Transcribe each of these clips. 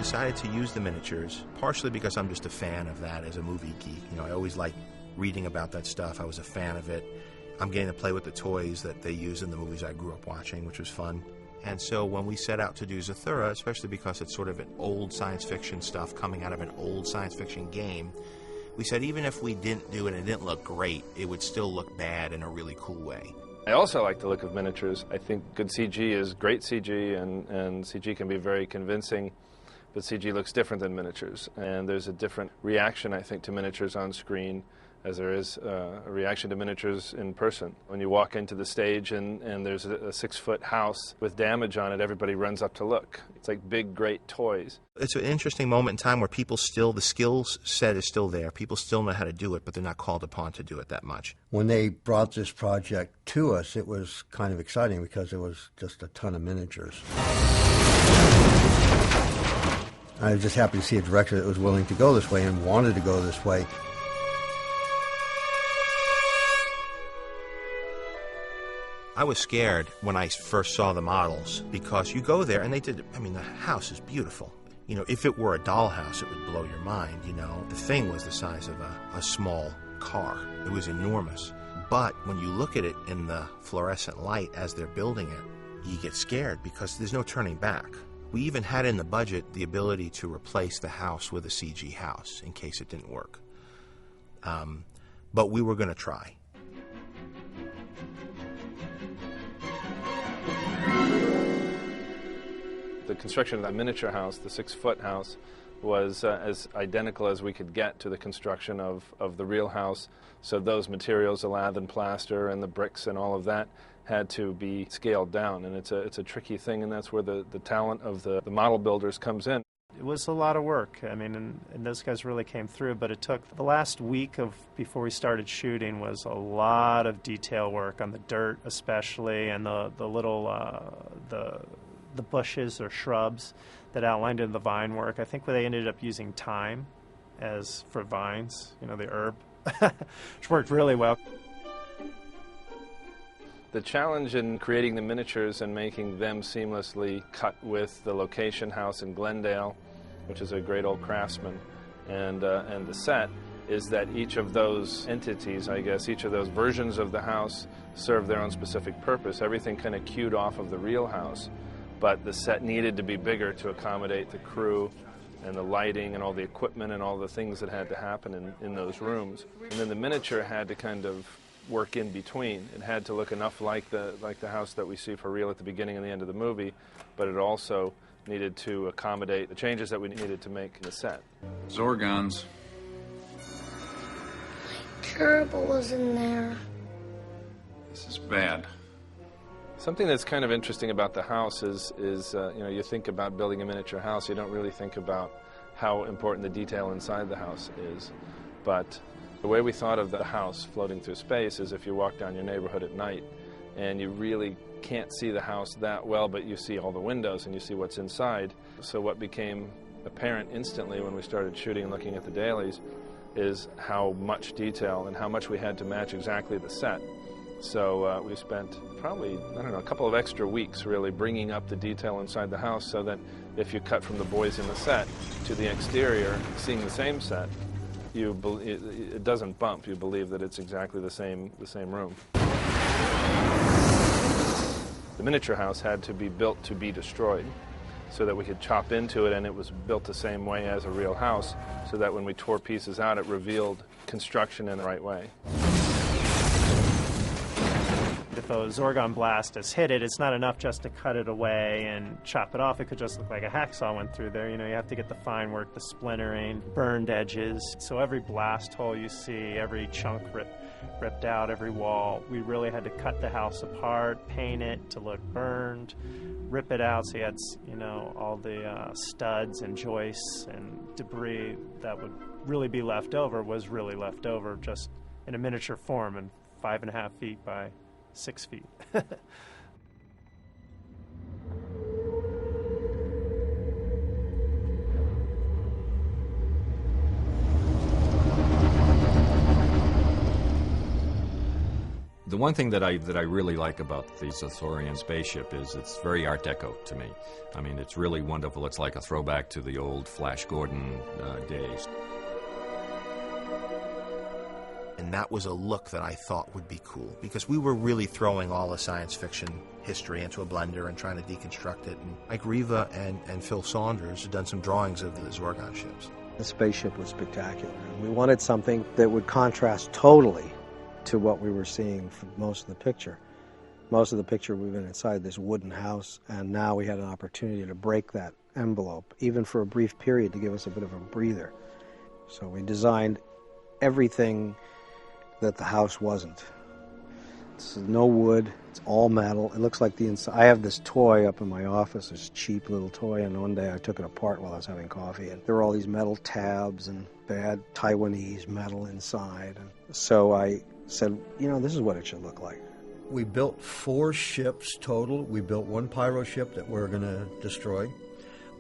decided to use the miniatures, partially because I'm just a fan of that as a movie geek. You know, I always liked reading about that stuff. I was a fan of it. I'm getting to play with the toys that they use in the movies I grew up watching, which was fun. And so when we set out to do Zathura, especially because it's sort of an old science fiction stuff coming out of an old science fiction game, we said even if we didn't do it and it didn't look great, it would still look bad in a really cool way. I also like the look of miniatures. I think good CG is great CG, and CG can be very convincing, but CG looks different than miniatures. And there's a different reaction, I think, to miniatures on screen as there is a reaction to miniatures in person. When you walk into the stage and there's a 6-foot house with damage on it, everybody runs up to look. It's like big, great toys. It's an interesting moment in time where people still, the skills set is still there. People still know how to do it, but they're not called upon to do it that much. When they brought this project to us, it was kind of exciting because it was just a ton of miniatures. I was just happy to see a director that was willing to go this way and wanted to go this way. I was scared when I first saw the models because you go there and they did, I mean, the house is beautiful. You know, if it were a dollhouse, it would blow your mind, you know. The thing was the size of a small car. It was enormous. But when you look at it in the fluorescent light as they're building it, you get scared because there's no turning back. We even had in the budget the ability to replace the house with a CG house in case it didn't work. But we were going to try. The construction of that miniature house, the 6-foot house, was as identical as we could get to the construction of the real house. So those materials, the lath and plaster and the bricks and all of that, had to be scaled down. And it's a tricky thing, and that's where the talent of the model builders comes in. It was a lot of work. I mean, and those guys really came through, but it took the last week before we started shooting was a lot of detail work on the dirt especially, and the little the bushes or shrubs that outlined in the vine work. I think they ended up using thyme as for vines, you know, the herb, which worked really well. The challenge in creating the miniatures and making them seamlessly cut with the location house in Glendale, which is a great old craftsman, and the set, is that each of those entities, I guess, each of those versions of the house serve their own specific purpose. Everything kind of cued off of the real house, but the set needed to be bigger to accommodate the crew and the lighting and all the equipment and all the things that had to happen in those rooms. And then the miniature had to kind of work in between. It had to look enough like the house that we see for real at the beginning and the end of the movie, but it also needed to accommodate the changes that we needed to make in the set. Zorgons. Gerbil was in there. This is bad. Something that's kind of interesting about the house is you know, you think about building a miniature house, you don't really think about how important the detail inside the house is. But the way we thought of the house floating through space is if you walk down your neighborhood at night and you really can't see the house that well, but you see all the windows and you see what's inside. So what became apparent instantly when we started shooting and looking at the dailies is how much detail and how much we had to match exactly the set. So we spent probably, I don't know, a couple of extra weeks really bringing up the detail inside the house so that if you cut from the boys in the set to the exterior, seeing the same set, it doesn't bump. You believe that it's exactly the same room. The miniature house had to be built to be destroyed so that we could chop into it, and it was built the same way as a real house so that when we tore pieces out, it revealed construction in the right way. If a Zorgon blast has hit it, it's not enough just to cut it away and chop it off. It could just look like a hacksaw went through there. You know, you have to get the fine work, the splintering, burned edges. So every blast hole you see, every chunk ripped out, every wall, we really had to cut the house apart, paint it to look burned, rip it out so you had, you know, all the studs and joists and debris that would really be left over was really left over just in a miniature form and 5.5 feet by 6 feet. The one thing that I really like about the Zathurian spaceship is it's very Art Deco to me. I mean, it's really wonderful. It's like a throwback to the old Flash Gordon days. And that was a look that I thought would be cool, because we were really throwing all the science fiction history into a blender and trying to deconstruct it. And Mike Riva and Phil Saunders had done some drawings of the Zorgon ships. The spaceship was spectacular. We wanted something that would contrast totally to what we were seeing for most of the picture. Most of the picture we've been inside this wooden house, and now we had an opportunity to break that envelope, even for a brief period, to give us a bit of a breather. So we designed everything that the house wasn't. It's no wood, it's all metal. It looks like the inside. I have this toy up in my office, this cheap little toy, and one day I took it apart while I was having coffee, and there were all these metal tabs and bad Taiwanese metal inside. And so I said, you know, this is what it should look like. We built 4 ships total. We built 1 pyro ship that we're going to destroy.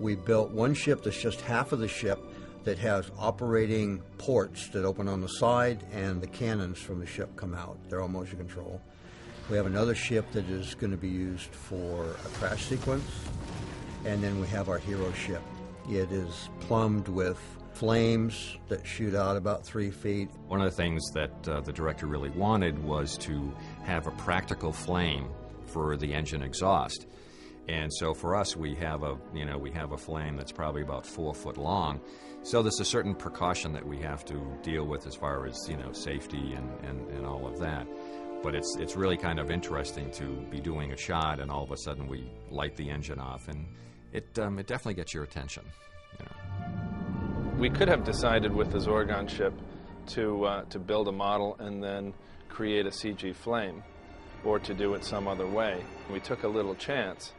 We built 1 ship that's just half of the ship that has operating ports that open on the side, and the cannons from the ship come out. They're all motion control. We have another ship that is going to be used for a crash sequence, and then we have our hero ship. It is plumbed with flames that shoot out about 3 feet. One of the things that the director really wanted was to have a practical flame for the engine exhaust. And so for us, we have a flame that's probably about 4 foot long. So there's a certain precaution that we have to deal with as far as, safety and all of that. But it's really kind of interesting to be doing a shot, and all of a sudden we light the engine off, and it definitely gets your attention. We could have decided with the Zorgon ship to build a model and then create a CG flame, or to do it some other way. We took a little chance.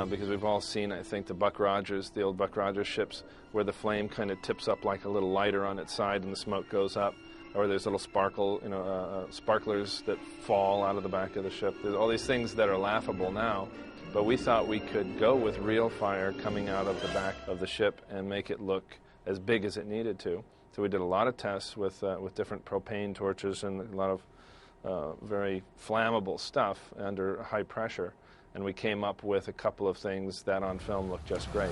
Because we've all seen, I think, the old Buck Rogers ships, where the flame kind of tips up like a little lighter on its side and the smoke goes up, or there's little sparklers that fall out of the back of the ship. There's all these things that are laughable now, but we thought we could go with real fire coming out of the back of the ship and make it look as big as it needed to. So we did a lot of tests with different propane torches and a lot of very flammable stuff under high pressure. And we came up with a couple of things that on film look just great.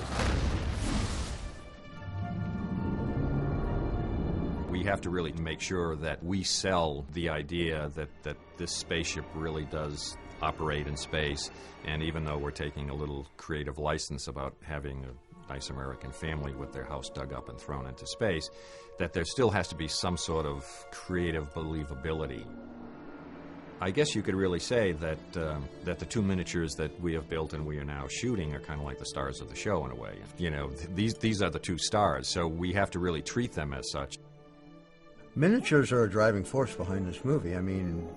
We have to really make sure that we sell the idea that this spaceship really does operate in space, and even though we're taking a little creative license about having a nice American family with their house dug up and thrown into space, that there still has to be some sort of creative believability. I guess you could really say that the 2 miniatures that we have built and we are now shooting are kind of like the stars of the show in a way. These are the 2 stars, so we have to really treat them as such. Miniatures are a driving force behind this movie. I mean,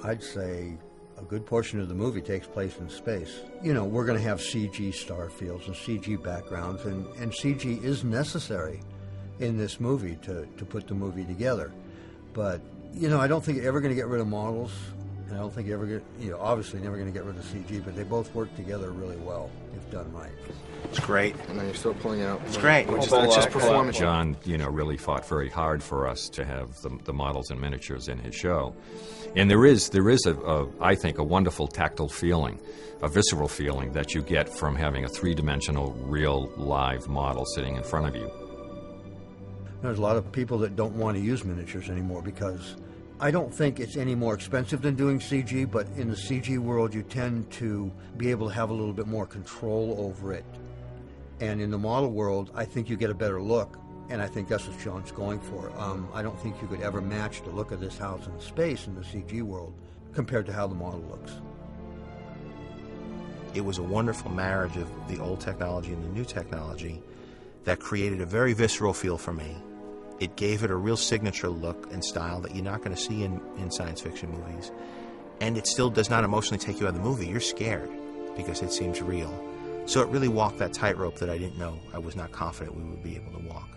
I'd say a good portion of the movie takes place in space. We're going to have CG star fields and CG backgrounds, and CG is necessary in this movie to put the movie together. But, I don't think you're ever going to get rid of models. And I don't think you're ever obviously never going to get rid of CG, but they both work together really well if done right. It's great. And then you're still pulling out. It's great. It's just performance. Jon, really fought very hard for us to have the models and miniatures in his show. And there is I think, a wonderful tactile feeling, a visceral feeling that you get from having a 3-dimensional, real, live model sitting in front of you. There's a lot of people that don't want to use miniatures anymore because I don't think it's any more expensive than doing CG, but in the CG world you tend to be able to have a little bit more control over it. And in the model world, I think you get a better look, and I think that's what Jon's going for. I don't think you could ever match the look of this house in space in the CG world compared to how the model looks. It was a wonderful marriage of the old technology and the new technology that created a very visceral feel for me. It gave it a real signature look and style that you're not going to see in science fiction movies. And it still does not emotionally take you out of the movie. You're scared because it seems real. So it really walked that tightrope that I didn't know, I was not confident we would be able to walk.